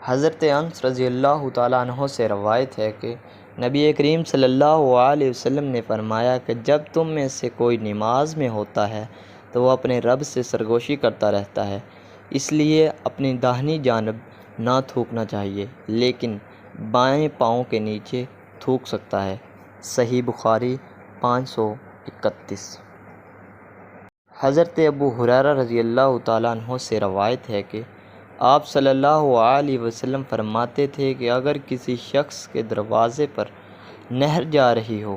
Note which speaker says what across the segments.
Speaker 1: حضرت انس رضی اللہ تعالیٰ عنہ سے روایت ہے کہ نبی کریم صلی اللہ علیہ وسلم نے فرمایا کہ جب تم میں سے کوئی نماز میں ہوتا ہے تو وہ اپنے رب سے سرگوشی کرتا رہتا ہے، اس لیے اپنی داہنی جانب نہ تھوکنا چاہیے لیکن بائیں پاؤں کے نیچے تھوک سکتا ہے۔ صحیح بخاری 531۔ حضرت ابو ہریرہ رضی اللہ تعالیٰ عنہ سے روایت ہے کہ آپ صلی اللہ علیہ وسلم فرماتے تھے کہ اگر کسی شخص کے دروازے پر نہر جا رہی ہو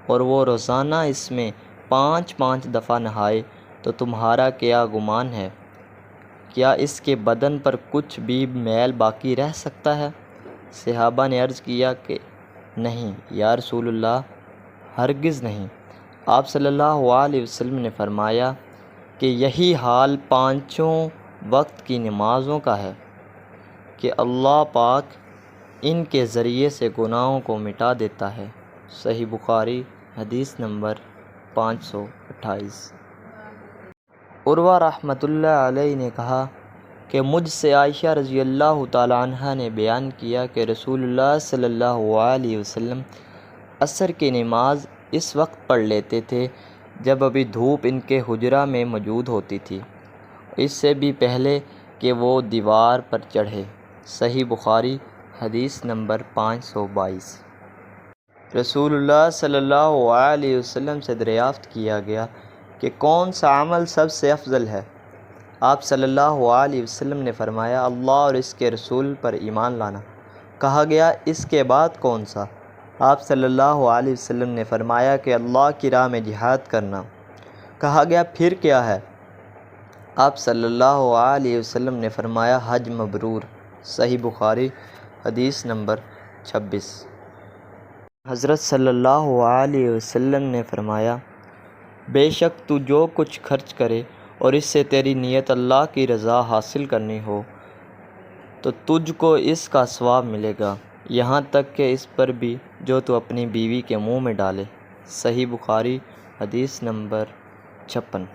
Speaker 1: اور وہ روزانہ اس میں 5 دفعہ نہائے تو تمہارا کیا گمان ہے؟ کیا اس کے بدن پر کچھ بھی میل باقی رہ سکتا ہے؟ صحابہ نے عرض کیا کہ نہیں یا رسول اللہ، ہرگز نہیں۔ آپ صلی اللہ علیہ وسلم نے فرمایا کہ یہی حال 5 وقت کی نمازوں کا ہے کہ اللہ پاک ان کے ذریعے سے گناہوں کو مٹا دیتا ہے۔ صحیح بخاری حدیث نمبر 528۔ عروہ رحمۃ اللہ علیہ نے کہا کہ مجھ سے عائشہ رضی اللہ تعالیٰ عنہا نے بیان کیا کہ رسول اللہ صلی اللہ علیہ وسلم عصر کی نماز اس وقت پڑھ لیتے تھے جب ابھی دھوپ ان کے حجرہ میں موجود ہوتی تھی، اس سے بھی پہلے کہ وہ دیوار پر چڑھے۔ صحیح بخاری حدیث نمبر 522۔ رسول اللہ صلی اللہ علیہ وسلم سے دریافت کیا گیا کہ کون سا عمل سب سے افضل ہے؟ آپ صلی اللہ علیہ وسلم نے فرمایا اللہ اور اس کے رسول پر ایمان لانا۔ کہا گیا اس کے بعد کون سا؟ آپ صلی اللہ علیہ وسلم نے فرمایا کہ اللہ کی راہ میں جہاد کرنا۔ کہا گیا پھر کیا ہے؟ آپ صلی اللہ علیہ وسلم نے فرمایا حج مبرور۔ صحیح بخاری حدیث نمبر 26۔ حضرت صلی اللہ علیہ وسلم نے فرمایا بے شک تو جو کچھ خرچ کرے اور اس سے تیری نیت اللہ کی رضا حاصل کرنی ہو تو تجھ کو اس کا ثواب ملے گا، یہاں تک کہ اس پر بھی جو تو اپنی بیوی کے منہ میں ڈالے۔ صحیح بخاری حدیث نمبر 56۔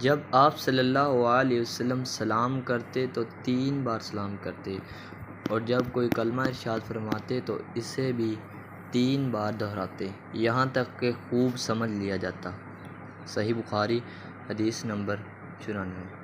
Speaker 1: جب آپ صلی اللہ علیہ وسلم سلام کرتے تو 3 بار سلام کرتے اور جب کوئی کلمہ ارشاد فرماتے تو اسے بھی 3 بار دہراتے یہاں تک کہ خوب سمجھ لیا جاتا۔ صحیح بخاری حدیث نمبر 94۔